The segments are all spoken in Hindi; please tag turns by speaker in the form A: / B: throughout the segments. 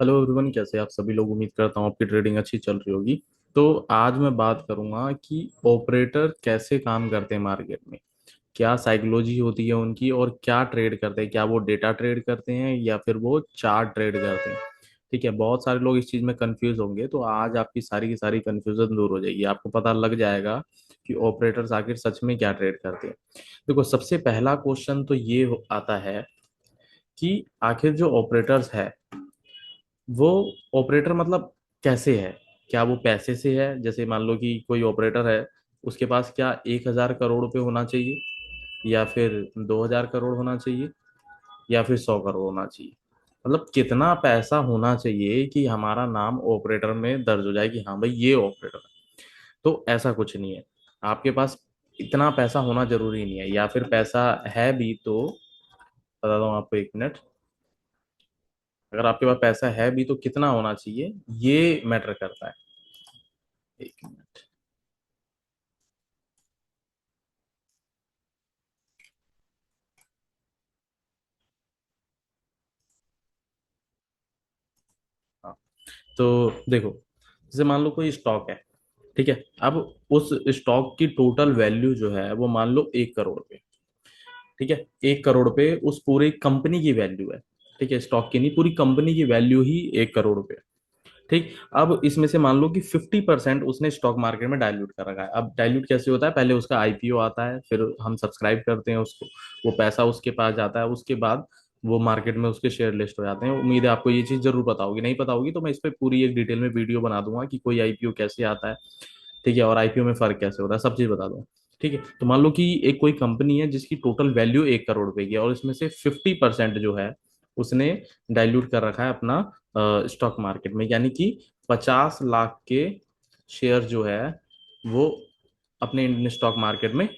A: हेलो एवरीवन, कैसे आप सभी लोग। उम्मीद करता हूँ आपकी ट्रेडिंग अच्छी चल रही होगी। तो आज मैं बात करूंगा कि ऑपरेटर कैसे काम करते हैं मार्केट में, क्या साइकोलॉजी होती है उनकी और क्या ट्रेड करते हैं। क्या वो डेटा ट्रेड करते हैं या फिर वो चार्ट ट्रेड करते हैं। ठीक है, बहुत सारे लोग इस चीज़ में कंफ्यूज होंगे, तो आज आपकी सारी की सारी कंफ्यूजन दूर हो जाएगी। आपको पता लग जाएगा कि ऑपरेटर्स आखिर सच में क्या ट्रेड करते हैं। देखो, सबसे पहला क्वेश्चन तो ये आता है कि आखिर जो ऑपरेटर्स है वो ऑपरेटर मतलब कैसे है। क्या वो पैसे से है, जैसे मान लो कि कोई ऑपरेटर है, उसके पास क्या 1,000 करोड़ रुपए होना चाहिए, या फिर 2,000 करोड़ होना चाहिए, या फिर 100 करोड़ होना चाहिए। मतलब कितना पैसा होना चाहिए कि हमारा नाम ऑपरेटर में दर्ज हो जाए कि हाँ भाई ये ऑपरेटर है। तो ऐसा कुछ नहीं है। आपके पास इतना पैसा होना जरूरी नहीं है, या फिर पैसा है भी तो बता दूं आपको, 1 मिनट। अगर आपके पास पैसा है भी तो कितना होना चाहिए, ये मैटर करता है। 1 मिनट। हाँ, तो देखो, जैसे मान लो कोई स्टॉक है। ठीक है, अब उस स्टॉक की टोटल वैल्यू जो है वो मान लो 1 करोड़ पे। ठीक है, 1 करोड़ पे उस पूरी कंपनी की वैल्यू है। ठीक है, स्टॉक की नहीं, पूरी कंपनी की वैल्यू ही 1 करोड़ पे है। ठीक। अब इसमें से मान लो कि 50% उसने स्टॉक मार्केट में डाइल्यूट कर रखा है। अब डाइल्यूट कैसे होता है, पहले उसका आईपीओ आता है, फिर हम सब्सक्राइब करते हैं उसको, वो पैसा उसके पास जाता है, उसके बाद वो मार्केट में उसके शेयर लिस्ट हो जाते हैं। उम्मीद है आपको ये चीज जरूर पता होगी। नहीं पता होगी तो मैं इस पे पूरी एक डिटेल में वीडियो बना दूंगा कि कोई आईपीओ कैसे आता है। ठीक है, और आईपीओ में फर्क कैसे होता है, सब चीज बता दूंगा। ठीक है, तो मान लो कि एक कोई कंपनी है जिसकी टोटल वैल्यू 1 करोड़ रुपए की है, और इसमें से 50% जो है उसने डाइल्यूट कर रखा है अपना स्टॉक मार्केट में, यानी कि 50 लाख के शेयर जो है वो अपने इंडियन स्टॉक मार्केट में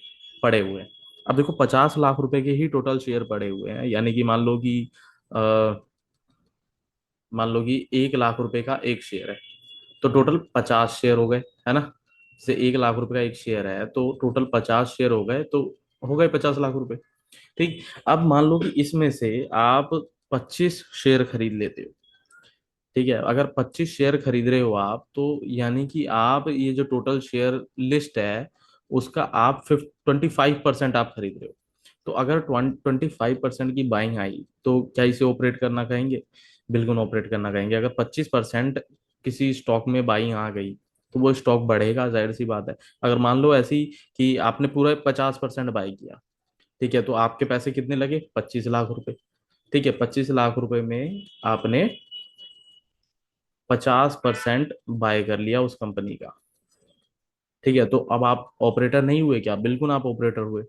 A: पड़े हुए हैं। अब देखो, 50 लाख रुपए के ही टोटल शेयर पड़े हुए हैं, यानी कि अ, मान लो कि 1 लाख रुपए का एक शेयर है, तो टोटल 50 शेयर हो गए, है ना। जैसे 1 लाख रुपए का एक शेयर है तो टोटल 50 शेयर हो गए, तो हो गए 50 लाख रुपए। ठीक। अब मान लो कि इसमें से आप 25 शेयर खरीद लेते हो। ठीक है, अगर 25 शेयर खरीद रहे हो आप, तो यानी कि आप ये जो टोटल शेयर लिस्ट है उसका आप 25% आप खरीद रहे हो। तो अगर 25% की बाइंग आई तो क्या इसे ऑपरेट करना कहेंगे? बिल्कुल ऑपरेट करना कहेंगे। अगर 25% किसी स्टॉक में बाइंग आ गई तो वो स्टॉक बढ़ेगा, जाहिर सी बात है। अगर मान लो ऐसी कि आपने पूरा 50% बाई किया, ठीक है, तो आपके पैसे कितने लगे? 25 लाख रुपए। ठीक है, 25 लाख रुपए में आपने 50% बाय कर लिया उस कंपनी का। ठीक है, तो अब आप ऑपरेटर नहीं हुए क्या? बिल्कुल आप ऑपरेटर हुए,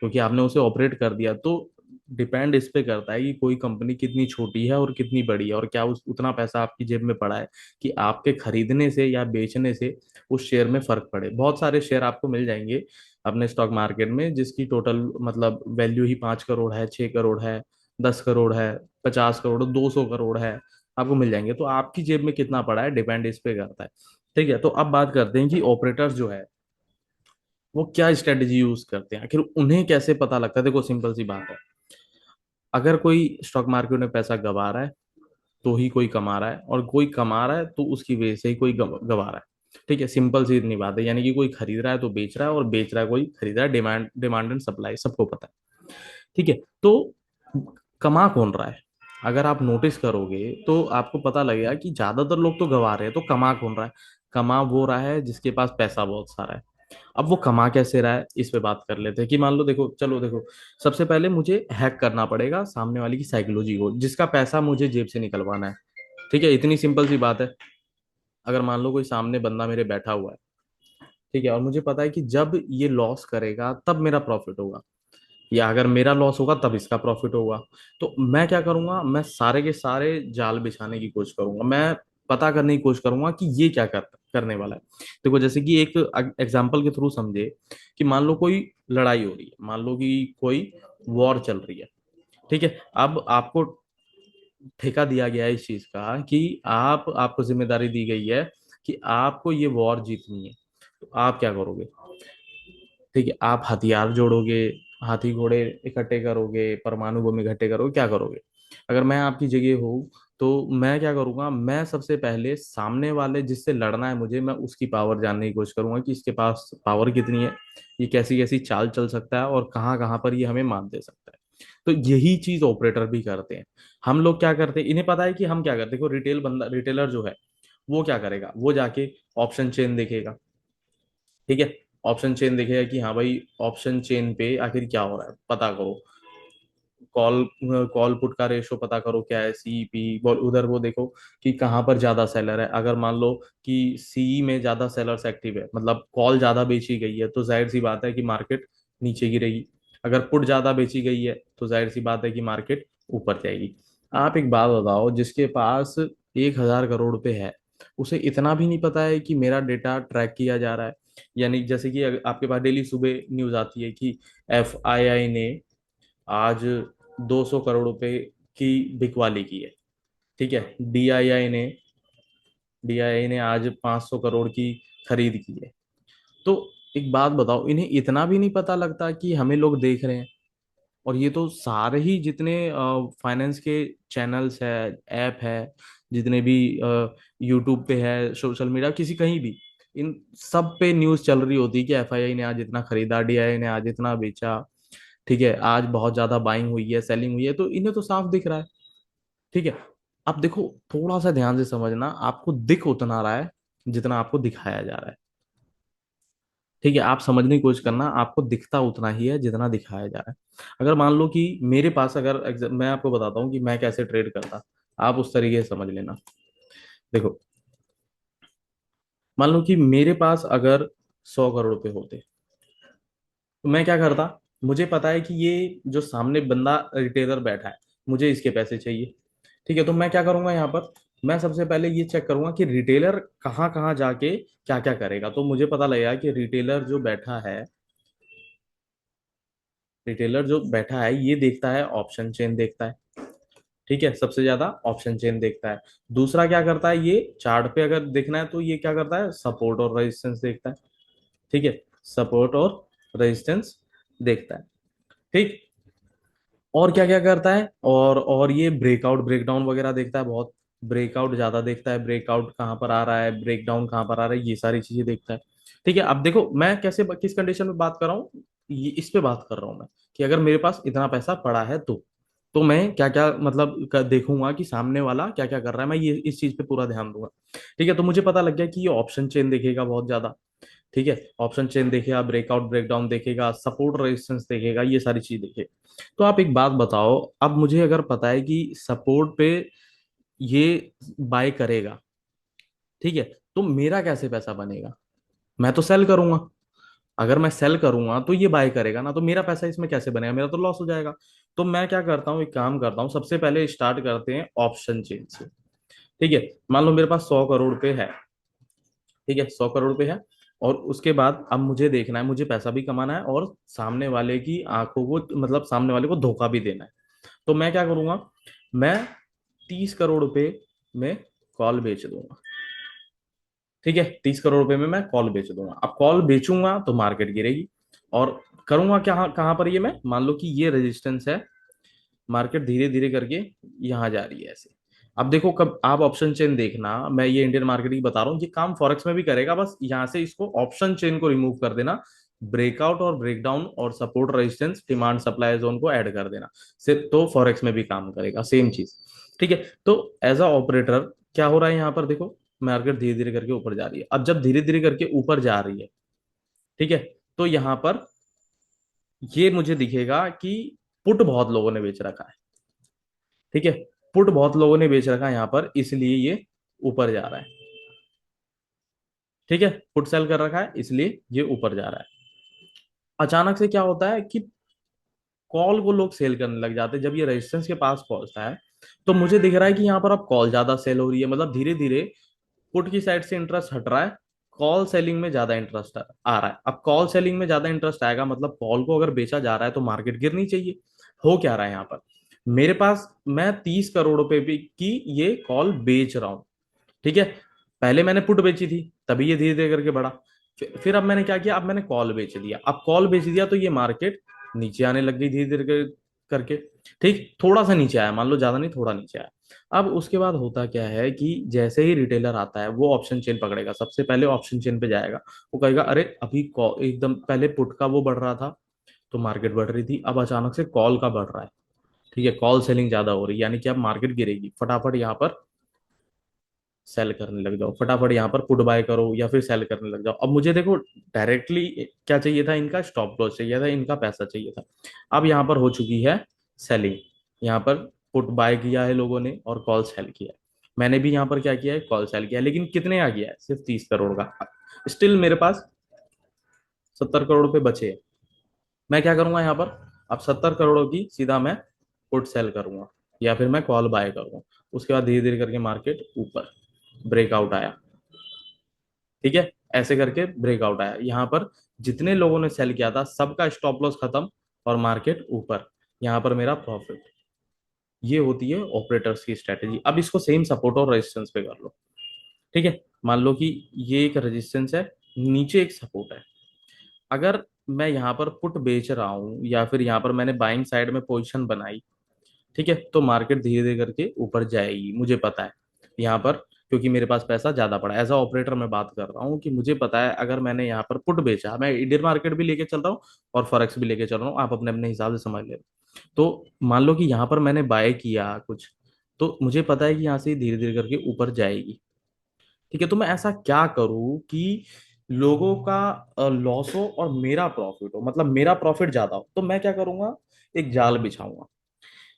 A: क्योंकि आपने उसे ऑपरेट कर दिया। तो डिपेंड इस पे करता है कि कोई कंपनी कितनी छोटी है और कितनी बड़ी है, और क्या उस उतना पैसा आपकी जेब में पड़ा है कि आपके खरीदने से या बेचने से उस शेयर में फर्क पड़े। बहुत सारे शेयर आपको मिल जाएंगे अपने स्टॉक मार्केट में जिसकी टोटल मतलब वैल्यू ही 5 करोड़ है, 6 करोड़ है, 10 करोड़ है, 50 करोड़, 200 करोड़ है। आपको मिल जाएंगे, तो आपकी जेब में कितना पड़ा है डिपेंड इस पे करता है। ठीक है, तो अब बात करते हैं कि ऑपरेटर्स जो है वो क्या स्ट्रेटेजी यूज करते हैं, आखिर उन्हें कैसे पता लगता है। देखो, सिंपल सी बात है, अगर कोई स्टॉक मार्केट में पैसा गवा रहा है तो ही कोई कमा रहा है, और कोई कमा रहा है तो उसकी वजह से ही कोई गवा रहा है। ठीक है, सिंपल सी इतनी बात है, यानी कि कोई खरीद रहा है तो बेच रहा है, और बेच रहा है कोई खरीद रहा है। डिमांड डिमांड एंड सप्लाई सबको पता है। ठीक है, तो कमा कौन रहा है? अगर आप नोटिस करोगे तो आपको पता लगेगा कि ज्यादातर लोग तो गवा रहे हैं, तो कमा कौन रहा है? कमा वो रहा है जिसके पास पैसा बहुत सारा है। अब वो कमा कैसे रहा है, इस पे बात कर लेते हैं। कि मान लो, देखो, चलो देखो, सबसे पहले मुझे हैक करना पड़ेगा सामने वाले की साइकोलॉजी को, जिसका पैसा मुझे जेब से निकलवाना है। ठीक है, इतनी सिंपल सी बात है। अगर मान लो कोई सामने बंदा मेरे बैठा हुआ है, ठीक है, और मुझे पता है कि जब ये लॉस करेगा तब मेरा प्रॉफिट होगा, या अगर मेरा लॉस होगा तब इसका प्रॉफिट होगा, तो मैं क्या करूंगा? मैं सारे के सारे जाल बिछाने की कोशिश करूंगा। मैं पता करने की कोशिश करूंगा कि ये क्या करने वाला है। देखो, जैसे कि एक एग्जांपल के थ्रू समझे, कि मान लो कोई लड़ाई हो रही है, मान लो कि कोई वॉर चल रही है। ठीक है, अब आपको ठेका दिया गया है इस चीज का कि आपको जिम्मेदारी दी गई है कि आपको ये वॉर जीतनी है। तो आप क्या करोगे? ठीक है, आप हथियार जोड़ोगे, हाथी घोड़े इकट्ठे करोगे, परमाणु बम इकट्ठे करोगे, क्या करोगे? अगर मैं आपकी जगह हूँ तो मैं क्या करूंगा, मैं सबसे पहले सामने वाले जिससे लड़ना है मुझे, मैं उसकी पावर जानने की कोशिश करूंगा कि इसके पास पावर कितनी है, ये कैसी कैसी चाल चल सकता है और कहाँ कहाँ पर ये हमें मात दे सकता है। तो यही चीज ऑपरेटर भी करते हैं। हम लोग क्या करते हैं, इन्हें पता है कि हम क्या करते हैं। देखो रिटेलर जो है वो क्या करेगा, वो जाके ऑप्शन चेन देखेगा। ठीक है, ऑप्शन चेन देखेगा कि हाँ भाई ऑप्शन चेन पे आखिर क्या हो रहा है पता करो। कॉल कॉल पुट का रेशो पता करो क्या है, सी पी उधर वो देखो कि कहाँ पर ज्यादा सेलर है। अगर मान लो कि सी में ज्यादा सेलर्स एक्टिव है, मतलब कॉल ज्यादा बेची गई है, तो जाहिर सी बात है कि मार्केट नीचे गिरेगी। अगर पुट ज्यादा बेची गई है तो जाहिर सी बात है कि मार्केट ऊपर जाएगी। आप एक बात बताओ, जिसके पास 1,000 करोड़ रुपए है, उसे इतना भी नहीं पता है कि मेरा डेटा ट्रैक किया जा रहा है। यानी जैसे कि आपके पास डेली सुबह न्यूज आती है कि FII ने आज 200 करोड़ रुपए की बिकवाली की है। ठीक है, डीआईआई ने आज 500 करोड़ की खरीद की है। तो एक बात बताओ, इन्हें इतना भी नहीं पता लगता कि हमें लोग देख रहे हैं। और ये तो सारे ही जितने फाइनेंस के चैनल्स है, ऐप है, जितने भी यूट्यूब पे है, सोशल मीडिया, किसी कहीं भी, इन सब पे न्यूज़ चल रही होती है कि FII ने आज इतना खरीदा, डीआईआई ने आज इतना बेचा। ठीक है, आज बहुत ज्यादा बाइंग हुई है, सेलिंग हुई है, तो इन्हें तो साफ दिख रहा है। ठीक है, अब देखो, थोड़ा सा ध्यान से समझना, आपको दिख उतना रहा है जितना आपको दिखाया जा रहा है। ठीक है, आप समझने की कोशिश करना, आपको दिखता उतना ही है जितना दिखाया जा रहा है। अगर मान लो कि मेरे पास, अगर मैं आपको बताता हूँ कि मैं कैसे ट्रेड करता, आप उस तरीके से समझ लेना। देखो, मान लो कि मेरे पास अगर 100 करोड़ रुपए होते, तो मैं क्या करता। मुझे पता है कि ये जो सामने बंदा रिटेलर बैठा है, मुझे इसके पैसे चाहिए। ठीक है, तो मैं क्या करूंगा यहाँ पर, मैं सबसे पहले ये चेक करूंगा कि रिटेलर कहाँ कहाँ जाके क्या क्या करेगा। तो मुझे पता लगेगा कि रिटेलर जो बैठा है ये देखता है, ऑप्शन चेन देखता है। ठीक है, सबसे ज्यादा ऑप्शन चेन देखता है। दूसरा क्या करता है, ये चार्ट पे अगर देखना है तो ये क्या करता है, सपोर्ट और रेजिस्टेंस देखता है। ठीक है, सपोर्ट और रेजिस्टेंस देखता है। ठीक, और क्या क्या करता है, और ये ब्रेकआउट ब्रेकडाउन वगैरह देखता है बहुत। ब्रेकआउट ज्यादा देखता है, ब्रेकआउट कहाँ पर आ रहा है, ब्रेकडाउन कहाँ पर आ रहा है, ये सारी चीजें देखता है। ठीक है, अब देखो मैं कैसे किस कंडीशन में बात कर रहा हूँ, ये इस पे बात कर रहा हूँ मैं, कि अगर मेरे पास इतना पैसा पड़ा है तो मैं क्या क्या मतलब देखूंगा कि सामने वाला क्या क्या कर रहा है, मैं ये इस चीज पे पूरा ध्यान दूंगा। ठीक है, तो मुझे पता लग गया कि ये ऑप्शन चेन देखेगा बहुत ज्यादा। ठीक है, ऑप्शन चेन देखेगा, ब्रेकआउट ब्रेकडाउन देखेगा, सपोर्ट रेजिस्टेंस देखेगा, ये सारी चीज देखेगा। तो आप एक बात बताओ, अब मुझे अगर पता है कि सपोर्ट पे ये बाय करेगा, ठीक है, तो मेरा कैसे पैसा बनेगा। मैं तो सेल करूंगा। अगर मैं सेल करूंगा तो ये बाय करेगा ना, तो मेरा पैसा इसमें कैसे बनेगा, मेरा तो लॉस हो जाएगा। तो मैं क्या करता हूँ, एक काम करता हूँ, सबसे पहले स्टार्ट करते हैं ऑप्शन चेन से। ठीक है, मान लो मेरे पास 100 करोड़ रुपए है। ठीक है, 100 करोड़ रुपए है। और उसके बाद अब मुझे देखना है, मुझे पैसा भी कमाना है और सामने वाले की आंखों को, मतलब सामने वाले को धोखा भी देना है। तो मैं क्या करूंगा, मैं 30 करोड़ रुपए में कॉल बेच दूंगा। ठीक है, 30 करोड़ रुपए में मैं कॉल बेच दूंगा। अब कॉल बेचूंगा तो मार्केट गिरेगी। और करूंगा क्या, कहाँ पर, ये मैं मान लो कि ये रेजिस्टेंस है, मार्केट धीरे धीरे करके यहाँ जा रही है ऐसे। अब देखो, कब आप ऑप्शन चेन देखना, मैं ये इंडियन मार्केट की बता रहा हूँ, ये काम फॉरेक्स में भी करेगा, बस यहाँ से इसको ऑप्शन चेन को रिमूव कर देना। ब्रेकआउट और ब्रेकडाउन और support resistance demand supply zone को ऐड कर देना, सिर्फ तो फॉरेक्स में भी काम करेगा सेम चीज। ठीक है, तो एज अ ऑपरेटर क्या हो रहा है यहाँ पर, देखो मार्केट धीरे धीरे करके ऊपर जा रही है। अब जब धीरे धीरे करके ऊपर जा रही है, ठीक है, तो यहाँ पर ये मुझे दिखेगा कि पुट बहुत लोगों ने बेच रखा है। ठीक है, पुट बहुत लोगों ने बेच रखा है यहाँ पर, इसलिए ये ऊपर जा रहा है। ठीक है, पुट सेल कर रखा है इसलिए ये ऊपर जा रहा है। अचानक से क्या होता है कि कॉल को लोग सेल करने लग जाते हैं। जब ये रेजिस्टेंस के पास पहुंचता है तो मुझे दिख रहा है कि यहाँ पर अब कॉल ज्यादा सेल हो रही है, मतलब धीरे धीरे पुट की साइड से इंटरेस्ट हट रहा है, कॉल सेलिंग में ज्यादा इंटरेस्ट आ रहा है। अब कॉल सेलिंग में ज्यादा इंटरेस्ट आएगा, मतलब कॉल को अगर बेचा जा रहा है तो मार्केट गिरनी चाहिए। हो क्या रहा है यहाँ पर, मेरे पास मैं 30 करोड़ रुपए की ये कॉल बेच रहा हूँ। ठीक है, पहले मैंने पुट बेची थी, तभी ये धीरे धीरे करके बढ़ा। फिर अब मैंने क्या किया, अब मैंने कॉल बेच दिया। अब कॉल बेच दिया तो ये मार्केट नीचे आने लग गई धीरे धीरे करके। ठीक, थोड़ा सा नीचे आया, मान लो ज्यादा नहीं, थोड़ा नीचे आया। अब उसके बाद होता क्या है कि जैसे ही रिटेलर आता है वो ऑप्शन चेन पकड़ेगा, सबसे पहले ऑप्शन चेन पे जाएगा। वो कहेगा अरे अभी एकदम पहले पुट का वो बढ़ रहा था तो मार्केट बढ़ रही थी, अब अचानक से कॉल का बढ़ रहा है। ठीक है, कॉल सेलिंग ज्यादा हो रही है, यानी कि अब मार्केट गिरेगी, फटाफट यहाँ पर सेल करने लग जाओ, फटाफट यहाँ पर पुट बाय करो या फिर सेल करने लग जाओ। अब मुझे देखो डायरेक्टली क्या चाहिए था, इनका स्टॉप लॉस चाहिए था, इनका पैसा चाहिए था। अब यहाँ पर हो चुकी है सेलिंग, यहाँ पर पुट बाय किया है लोगों ने और कॉल सेल किया है। मैंने भी यहाँ पर क्या किया है, कॉल सेल किया है, लेकिन कितने आ गया है, सिर्फ 30 करोड़ का। स्टिल मेरे पास 70 करोड़ रुपए बचे हैं। मैं क्या करूंगा यहाँ पर, अब 70 करोड़ की सीधा मैं पुट सेल करूंगा या फिर मैं कॉल बाय करूंगा। उसके बाद धीरे धीरे करके मार्केट ऊपर ब्रेकआउट आया। ठीक है, ऐसे करके ब्रेकआउट आया यहाँ पर, जितने लोगों ने सेल किया था सबका स्टॉप लॉस खत्म और मार्केट ऊपर, यहाँ पर मेरा प्रॉफिट। ये होती है ऑपरेटर्स की स्ट्रेटेजी। अब इसको सेम सपोर्ट और रेजिस्टेंस पे कर लो। ठीक है, मान लो कि ये एक रेजिस्टेंस है, नीचे एक सपोर्ट है। अगर मैं यहाँ पर पुट बेच रहा हूँ या फिर यहाँ पर मैंने बाइंग साइड में पोजीशन बनाई, ठीक है, तो मार्केट धीरे धीरे करके ऊपर जाएगी, मुझे पता है यहाँ पर, क्योंकि मेरे पास पैसा ज्यादा पड़ा है। एज अ ऑपरेटर मैं बात कर रहा हूँ कि मुझे पता है अगर मैंने यहाँ पर पुट बेचा, मैं इंडियन मार्केट भी लेके चल रहा हूँ और फॉरेक्स भी लेके चल रहा हूँ, आप अपने अपने हिसाब से समझ ले। तो मान लो कि यहाँ पर मैंने बाय किया कुछ, तो मुझे पता है कि यहाँ से धीरे धीरे करके ऊपर जाएगी। ठीक है, तो मैं ऐसा क्या करूँ कि लोगों का लॉस हो और मेरा प्रॉफिट हो, मतलब मेरा प्रॉफिट ज्यादा हो। तो मैं क्या करूंगा, एक जाल बिछाऊंगा।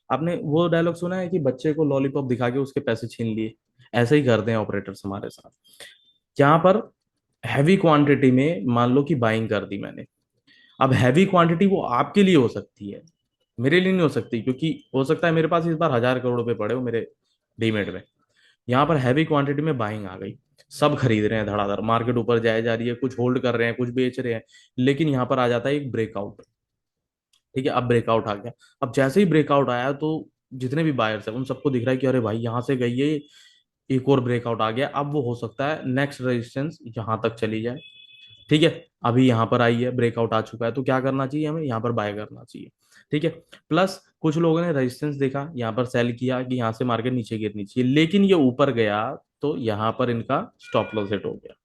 A: आपने वो डायलॉग सुना है कि बच्चे को लॉलीपॉप दिखा के उसके पैसे छीन लिए, ऐसे ही करते हैं ऑपरेटर्स हमारे साथ। यहाँ पर हैवी क्वांटिटी में मान लो कि बाइंग कर दी मैंने। अब हैवी क्वांटिटी वो आपके लिए हो सकती है, मेरे लिए नहीं हो सकती, क्योंकि हो सकता है मेरे पास इस बार 1,000 करोड़ रुपए पड़े हो मेरे डीमेट में। यहाँ पर हैवी क्वांटिटी में बाइंग आ गई, सब खरीद रहे हैं धड़ाधड़, मार्केट ऊपर जाए जा रही है, कुछ होल्ड कर रहे हैं, कुछ बेच रहे हैं। लेकिन यहाँ पर आ जाता है एक ब्रेकआउट। ठीक है, अब ब्रेकआउट आ गया। अब जैसे ही ब्रेकआउट आया तो जितने भी बायर्स है उन सबको दिख रहा है कि अरे भाई यहाँ से गई है, एक और ब्रेकआउट आ गया, अब वो हो सकता है नेक्स्ट रेजिस्टेंस यहाँ तक चली जाए। ठीक है, अभी यहाँ पर आई है, ब्रेकआउट आ चुका है, तो क्या करना चाहिए, हमें यहाँ पर बाय करना चाहिए। ठीक है, प्लस कुछ लोगों ने रेजिस्टेंस देखा, यहाँ पर सेल किया कि यहाँ से मार्केट नीचे गिरनी चाहिए, लेकिन ये ऊपर गया तो यहाँ पर इनका स्टॉप लॉस हिट हो गया।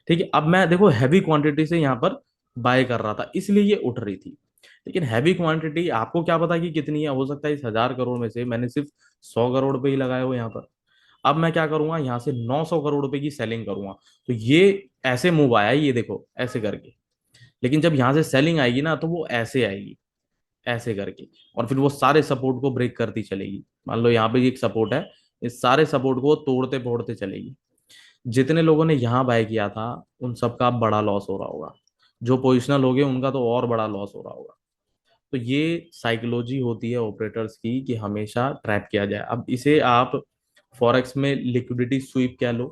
A: ठीक है, अब मैं देखो हैवी क्वांटिटी से यहाँ पर बाय कर रहा था इसलिए ये उठ रही थी, लेकिन हैवी क्वांटिटी आपको क्या पता कि कितनी है, हो सकता है इस 1,000 करोड़ में से मैंने सिर्फ 100 करोड़ रुपए ही लगाए हो यहाँ पर। अब मैं क्या करूंगा, यहाँ से 900 करोड़ रुपए की सेलिंग करूंगा। तो ये ऐसे मूव आया है, ये देखो ऐसे करके, लेकिन जब यहाँ से सेलिंग आएगी ना तो वो ऐसे आएगी, ऐसे करके, और फिर वो सारे सपोर्ट को ब्रेक करती चलेगी। मान लो यहाँ पे एक सपोर्ट है, इस सारे सपोर्ट को तोड़ते फोड़ते चलेगी। जितने लोगों ने यहाँ बाय किया था उन सबका बड़ा लॉस हो रहा होगा, जो पोजिशनल हो गए उनका तो और बड़ा लॉस हो रहा होगा। तो ये साइकोलॉजी होती है ऑपरेटर्स की कि हमेशा ट्रैप किया जाए। अब इसे आप फॉरेक्स में लिक्विडिटी स्वीप कह लो,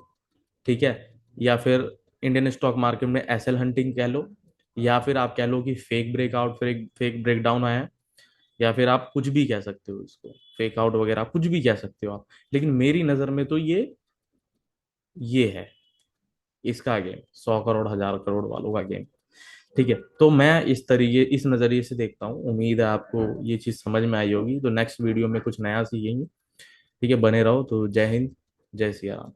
A: ठीक है, या फिर इंडियन स्टॉक मार्केट में एसएल हंटिंग कह लो, या फिर आप कह लो कि fake breakout, fake fake breakdown आया है, या फिर आप कुछ भी कह सकते हो इसको, फेक आउट वगैरह कुछ भी कह सकते हो आप। लेकिन मेरी नजर में तो ये है इसका गेम, 100 करोड़ 1,000 करोड़ वालों का गेम। ठीक है, तो मैं इस तरीके इस नजरिए से देखता हूँ। उम्मीद है आपको ये चीज समझ में आई होगी। तो नेक्स्ट वीडियो में कुछ नया सीखेंगे। ठीक है, बने रहो। तो जय हिंद, जय सिया राम।